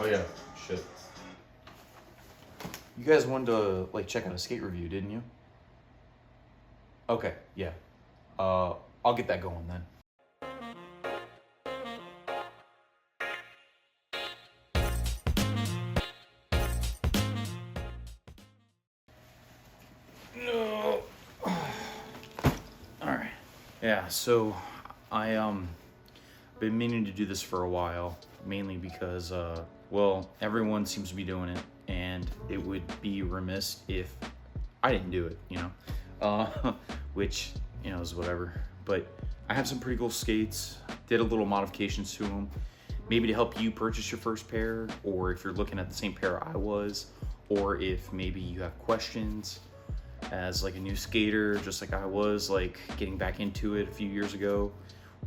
Oh yeah, shit. You guys wanted to like check out a skate review, didn't you? Okay, yeah. I'll get that going then. No. All right. Yeah. So I been meaning to do this for a while, mainly because well, everyone seems to be doing it, and it would be remiss if I didn't do it. Which is whatever. But I have some pretty cool skates. Did a little modifications to them, maybe to help you purchase your first pair, or if you're looking at the same pair I was, or if maybe you have questions as like a new skater, just like I was, like getting back into it a few years ago,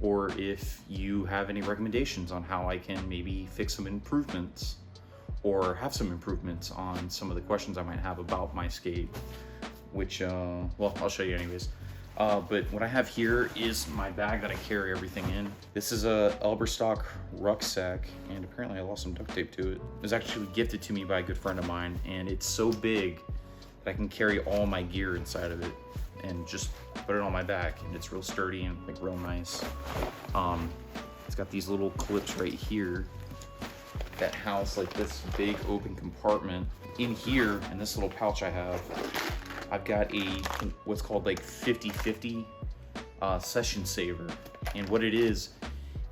or if you have any recommendations on how I can maybe fix some improvements or have some improvements on some of the questions I might have about my skate, which, well, I'll show you anyways. But what I have here is my bag that I carry everything in. This is a Elberstock rucksack, and apparently I lost some duct tape to it. It was actually gifted to me by a good friend of mine, and it's so big that I can carry all my gear inside of it and just put it on my back, and it's real sturdy and like real nice. It's got these little clips right here that house like this big open compartment. In here, in this little pouch I have, I've got a what's called like 50/50 session saver, and what it is,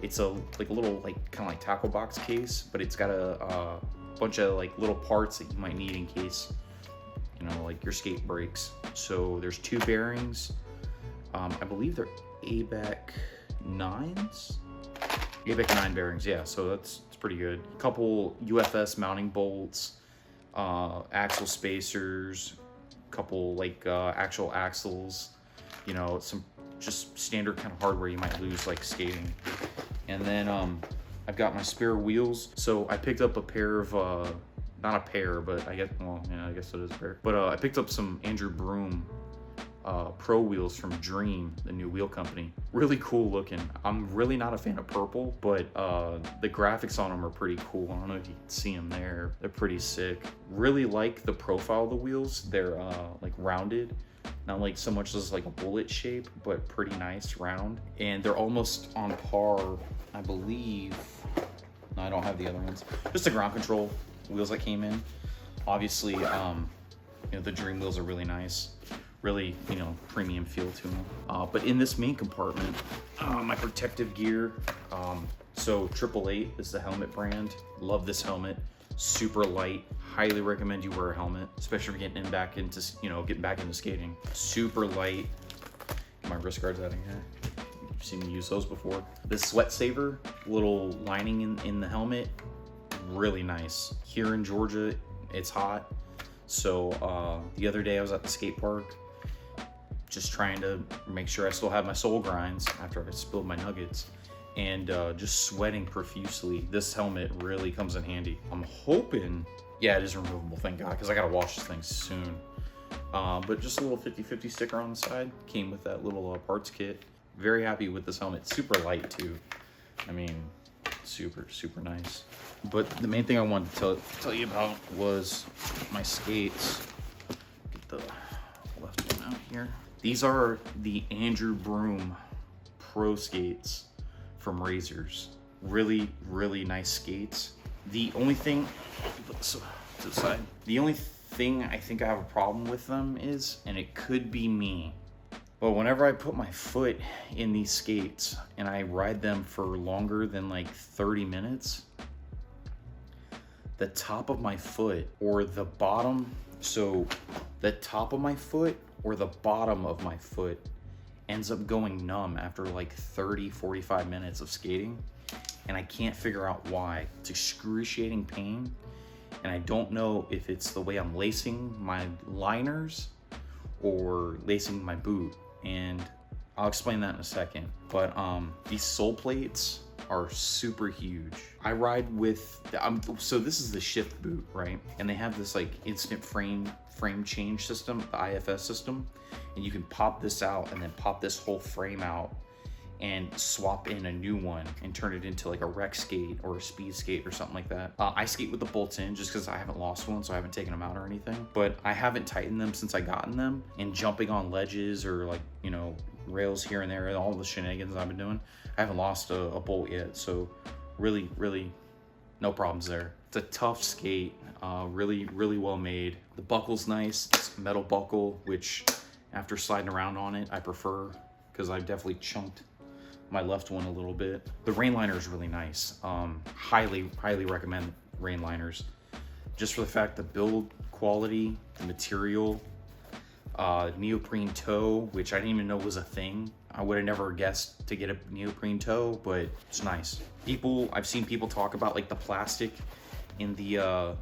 it's a little like kind of like tackle box case, but it's got a bunch of like little parts that you might need in case like your skate breaks. So there's 2 bearings. I believe they're ABEC 9s. ABEC 9 bearings, yeah. So it's pretty good. A couple UFS mounting bolts, axle spacers, couple like actual axles, some just standard kind of hardware you might lose like skating. And then I've got my spare wheels. So I picked up a pair of not a pair, but I guess it is a pair. But I picked up some Andrew Broom Pro wheels from Dream, the new wheel company. Really cool looking. I'm really not a fan of purple, but the graphics on them are pretty cool. I don't know if you can see them there. They're pretty sick. Really like the profile of the wheels. They're like rounded, not like so much as like a bullet shape, but pretty nice round. And they're almost on par, I believe. No, I don't have the other ones. Just the ground control wheels that came in. Obviously, the Dream wheels are really nice. Really, premium feel to them. But in this main compartment, my protective gear. So 888 is the helmet brand. Love this helmet. Super light. Highly recommend you wear a helmet, especially if you're getting back into skating. Super light. Get my wrist guards out of here. You've seen me use those before. This sweat saver, little lining in the helmet, really nice. Here in Georgia, it's hot. So the other day I was at the skate park, just trying to make sure I still have my soul grinds after I spilled my nuggets, and just sweating profusely. This helmet really comes in handy. I'm hoping, yeah, it is removable, thank God, because I gotta wash this thing soon. But just a little 50/50 sticker on the side. Came with that little parts kit. Very happy with this helmet. Super light too. I mean, super nice. But the main thing I wanted to tell you about was my skates. Get the left one out here. These are the Andrew Broom Pro skates from Razors. Really nice skates. The only thing, put this to the side. The only thing I think I have a problem with them is, and it could be me, but whenever I put my foot in these skates and I ride them for longer than like 30 minutes, the top of my foot or the bottom, so the top of my foot or the bottom of my foot ends up going numb after like 30-45 minutes of skating, and I can't figure out why. It's excruciating pain, and I don't know if it's the way I'm lacing my liners or lacing my boot, and I'll explain that in a second. But these sole plates are super huge. I ride with, so this is the shift boot, right? And they have this like instant frame change system, the IFS system, and you can pop this out and then pop this whole frame out and swap in a new one and turn it into like a rec skate or a speed skate or something like that. I skate with the bolts in just because I haven't lost one, so I haven't taken them out or anything. But I haven't tightened them since I gotten them, and jumping on ledges or like, you know, rails here and there, and all the shenanigans I've been doing, I haven't lost a bolt yet. So really, really no problems there. It's a tough skate, really, really well made. The buckle's nice. It's a metal buckle, which after sliding around on it, I prefer, because I definitely chunked my left one a little bit. The rain liner is really nice. Highly recommend rain liners, just for the fact the build quality, the material, neoprene toe, which I didn't even know was a thing. I would have never guessed to get a neoprene toe, but it's nice. I've seen people talk about like the plastic in the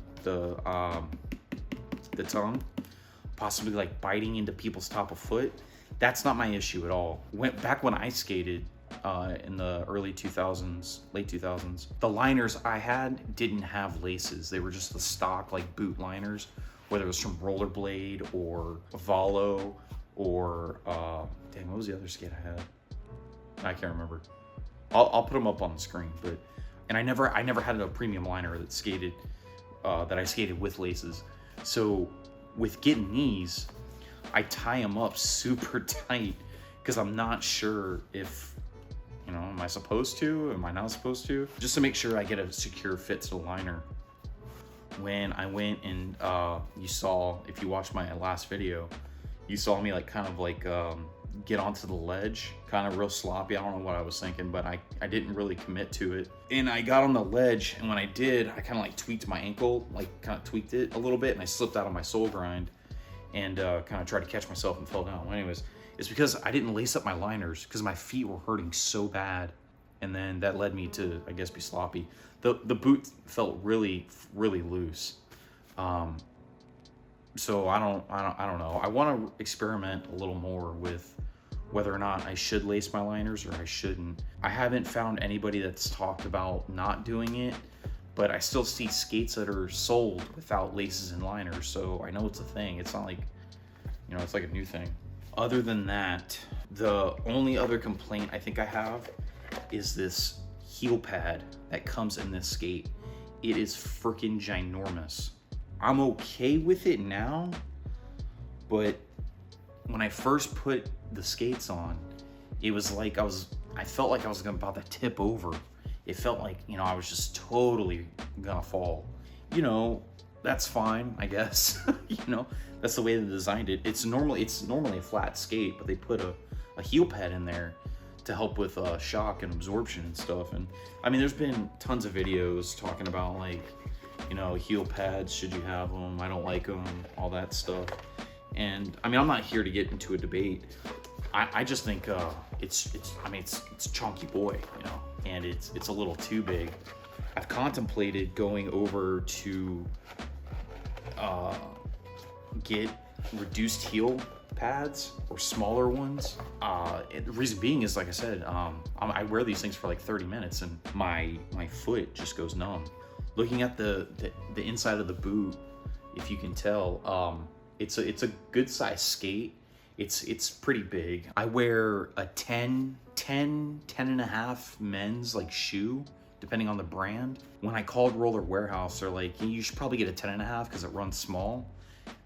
tongue, possibly like biting into people's top of foot. That's not my issue at all. Back when I skated in the early 2000s, late 2000s, the liners I had didn't have laces. They were just the stock like boot liners, whether it was from Rollerblade or Volo or dang, what was the other skate I had? I can't remember. I'll put them up on the screen. And I never had a premium liner that skated that I skated with laces. So with getting these, I tie them up super tight because I'm not sure if, you know, am I supposed to? Am I not supposed to? Just to make sure I get a secure fit to the liner. When I went and you saw, if you watched my last video, you saw me like kind of like get onto the ledge, kind of real sloppy. I don't know what I was thinking, but I didn't really commit to it. And I got on the ledge, and when I did, I kind of like tweaked my ankle, like kind of tweaked it a little bit, and I slipped out of my sole grind and kind of tried to catch myself and fell down. Well, anyways, it's because I didn't lace up my liners because my feet were hurting so bad, and then that led me to, I guess, be sloppy. The boot felt really, really loose. So I don't know. I want to experiment a little more with whether or not I should lace my liners or I shouldn't. I haven't found anybody that's talked about not doing it, but I still see skates that are sold without laces and liners, so I know it's a thing. It's not like, you know, it's like a new thing. Other than that, the only other complaint I think I have is this heel pad that comes in this skate. It is freaking ginormous. I'm okay with it now, but when I first put the skates on, it was like I felt like I was about to tip over. It felt like, you know, I was just totally gonna fall. You know, that's fine, I guess. You know, that's the way they designed it. It's normally a flat skate, but they put a heel pad in there to help with shock and absorption and stuff. And I mean, there's been tons of videos talking about like, you know, heel pads, should you have them? I don't like them, all that stuff. And I mean, I'm not here to get into a debate. I just think it's chunky boy, you know, and it's a little too big. I've contemplated going over to get reduced heel pads or smaller ones. The reason being is, like I said, I wear these things for like 30 minutes and my foot just goes numb. Looking at the inside of the boot, if you can tell, it's a good size skate. It's pretty big. I wear a 10 and a half men's like shoe, depending on the brand. When I called Roller Warehouse, they're like, you should probably get a 10 and a half because it runs small.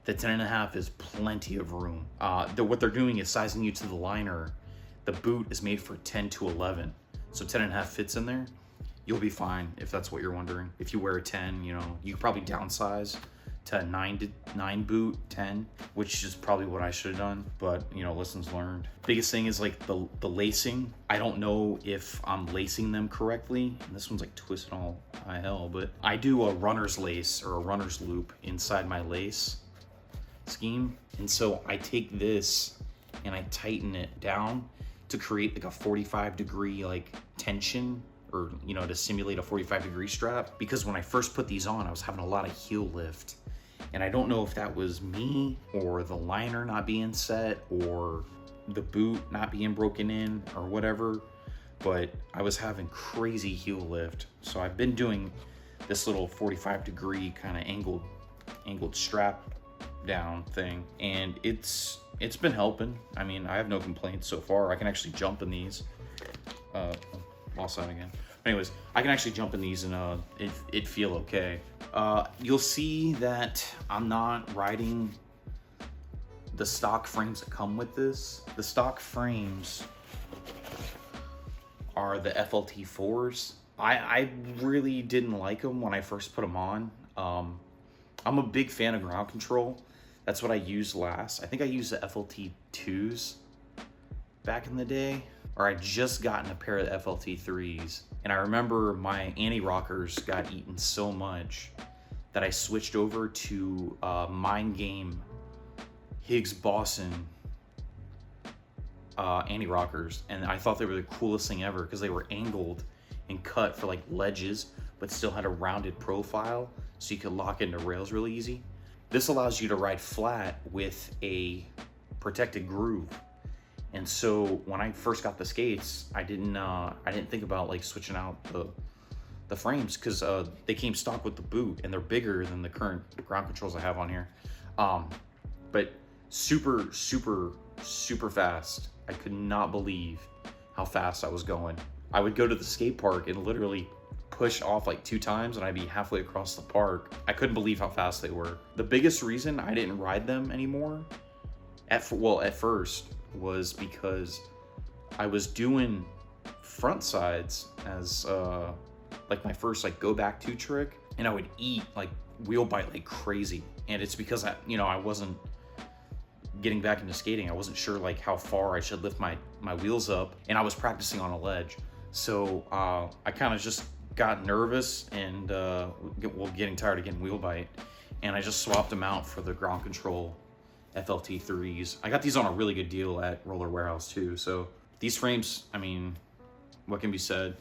The 10 and a half is plenty of room. What they're doing is sizing you to the liner. The boot is made for 10 to 11. So 10 and a half fits in there. You'll be fine if that's what you're wondering. If you wear a 10, you know, you probably downsize to a 9 boot, 10, which is probably what I should have done, but you know, lessons learned. Biggest thing is like the lacing. I don't know if I'm lacing them correctly. And this one's like twisted all hell, but I do a runner's lace or a runner's loop inside my lace scheme. And so I take this and I tighten it down to create like a 45-degree like tension, or, you know, to simulate a 45-degree strap. Because when I first put these on, I was having a lot of heel lift. And I don't know if that was me or the liner not being set or the boot not being broken in or whatever, but I was having crazy heel lift. So I've been doing this little 45-degree kind of angled strap down thing, and it's been helping. I mean, I have no complaints so far. I can actually jump in these. lost that again. Anyways, I can actually jump in these and it'd feel okay. You'll see that I'm not riding the stock frames that come with this. The stock frames are the FLT 4s. I really didn't like them when I first put them on. I'm a big fan of ground control. That's what I used last. I think I used the FLT 2s back in the day, or I just gotten a pair of the FLT 3s. And I remember my anti-rockers got eaten so much that I switched over to Mind Game Higgs Boson anti-rockers, and I thought they were the coolest thing ever because they were angled and cut for like ledges, but still had a rounded profile, so you could lock into rails really easy. This allows you to ride flat with a protected groove. And so when I first got the skates, I didn't think about like switching out the frames, because they came stock with the boot and they're bigger than the current ground controls I have on here. But super fast. I could not believe how fast I was going. I would go to the skate park and literally push off like 2 times and I'd be halfway across the park. I couldn't believe how fast they were. The biggest reason I didn't ride them anymore at first was because I was doing front sides as like my first like go back to trick, and I would eat like wheel bite like crazy. And it's because I wasn't getting back into skating. I wasn't sure like how far I should lift my wheels up, and I was practicing on a ledge. So I kind of just got nervous and getting tired of getting wheel bite, and I just swapped them out for the ground control FLT 3s. I got these on a really good deal at Roller Warehouse too. So these frames, I mean, what can be said?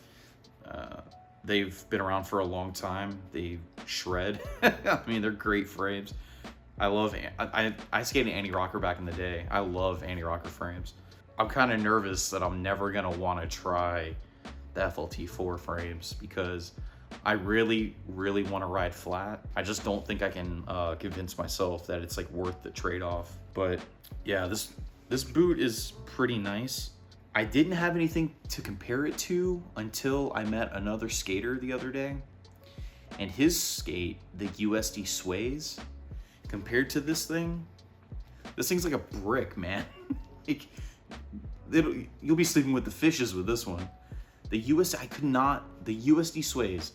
They've been around for a long time. They shred. I mean, they're great frames. I skated anti-rocker back in the day. I love anti-rocker frames. I'm kind of nervous that I'm never gonna want to try the FLT 4 frames because I really want to ride flat. I just don't think I can convince myself that it's like worth the trade-off. But yeah, this boot is pretty nice. I didn't have anything to compare it to until I met another skater the other day, and his skate, the USD Sways, compared to this thing's like a brick, man. Like, you'll be sleeping with the fishes with this one. The USD Sways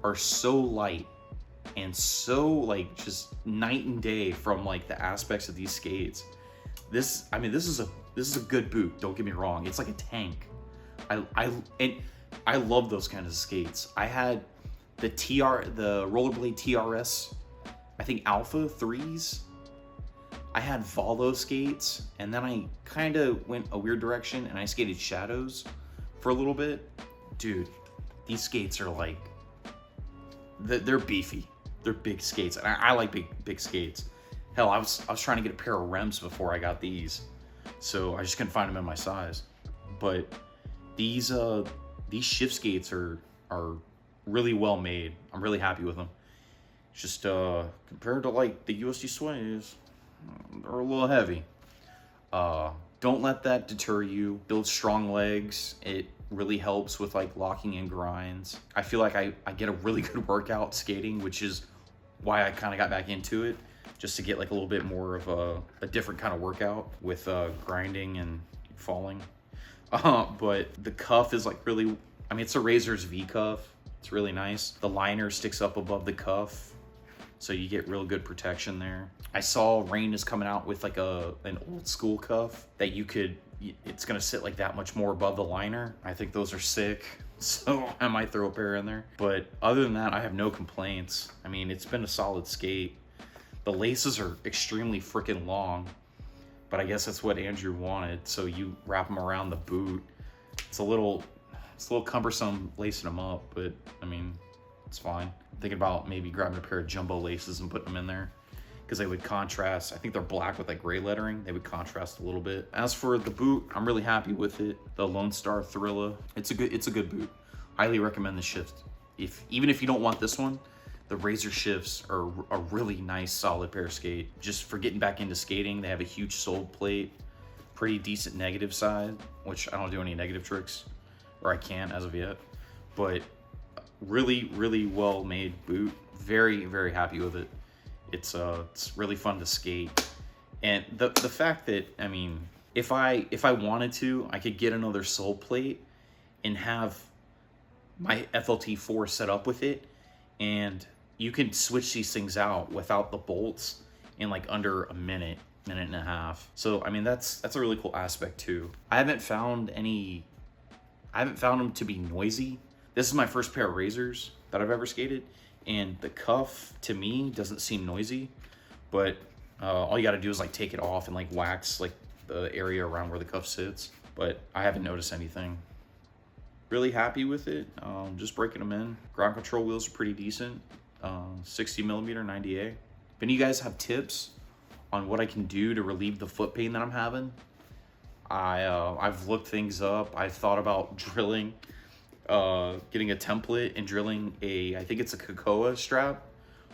are so light and so like just night and day from like the aspects of these skates. This is a good boot, don't get me wrong. It's like a tank. I love those kinds of skates. I had the Rollerblade TRS, I think Alpha 3s. I had Valo skates, and then I kind of went a weird direction and I skated Shadows for a little bit. Dude, these skates are like, they're beefy. They're big skates, and I like big skates. Hell, I was trying to get a pair of Rems before I got these, so I just couldn't find them in my size. But these shift skates are really well made. I'm really happy with them. Just compared to like the USD Sways, they're a little heavy. Don't let that deter you. Build strong legs. It really helps with like locking in grinds. I feel like I get a really good workout skating, which is why I kind of got back into it, just to get like a little bit more of a different kind of workout with grinding and falling. But the cuff is like really, I mean, it's a Razor's V cuff. It's really nice. The liner sticks up above the cuff, so you get real good protection there. I saw Rain is coming out with like an old school cuff that it's gonna sit like that much more above the liner. I think those are sick, so I might throw a pair in there. But other than that, I have no complaints. I mean, it's been a solid skate. The laces are extremely freaking long, but I guess that's what Andrew wanted, so you wrap them around the boot. It's a little cumbersome lacing them up, but I mean, it's fine. I'm thinking about maybe grabbing a pair of jumbo laces and putting them in there, because they would contrast. I think they're black with like gray lettering. They would contrast a little bit. As for the boot, I'm really happy with it. The Lone Star Thrilla. It's a good boot. Highly recommend the Shift. Even if you don't want this one, the Razor Shifts are a really nice, solid pair of skate. Just for getting back into skating, they have a huge sole plate, pretty decent negative side, which I don't do any negative tricks or I can't as of yet. But really, really well made boot. Very, very happy with it. It's really fun to skate. And the fact that, I mean, if I wanted to, I could get another sole plate and have my FLT4 set up with it, and you can switch these things out without the bolts in like under a minute and a half. So I mean, that's a really cool aspect too. I haven't found them to be noisy. This is my first pair of razors that I've ever skated, and the cuff to me doesn't seem noisy, but all you got to do is like take it off and like wax like the area around where the cuff sits. But I haven't noticed anything. Really happy with it. Just breaking them in. Ground control wheels are pretty decent. 60 millimeter 90A. If any of you guys have tips on what I can do to relieve the foot pain that I'm having, I've looked things up. I've thought about drilling, getting a template and drilling I think it's a Cocoa strap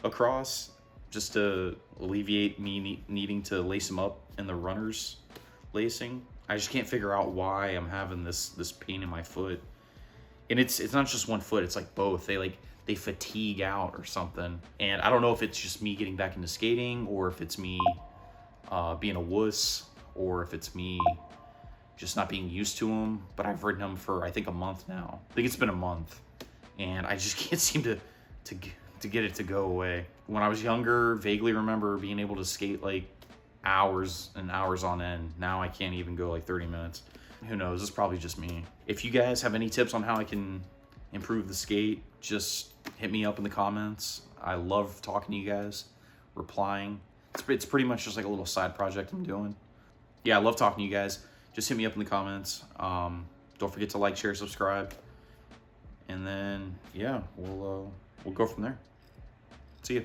across, just to alleviate me needing to lace them up in the runner's lacing. I just can't figure out why I'm having this pain in my foot. And it's not just one foot, it's like both. They fatigue out or something. And I don't know if it's just me getting back into skating, or if it's me being a wuss, or if it's me just not being used to them. But I've ridden them for, I think, a month now. I think it's been a month. And I just can't seem to get it to go away. When I was younger, vaguely remember being able to skate like hours and hours on end. Now I can't even go like 30 minutes. Who knows? It's probably just me. If you guys have any tips on how I can improve the skate, just hit me up in the comments. I love talking to you guys, replying. It's pretty much just like a little side project I'm doing. Yeah, I love talking to you guys. Just hit me up in the comments. Don't forget to like, share, subscribe. And then, yeah, we'll go from there. See ya.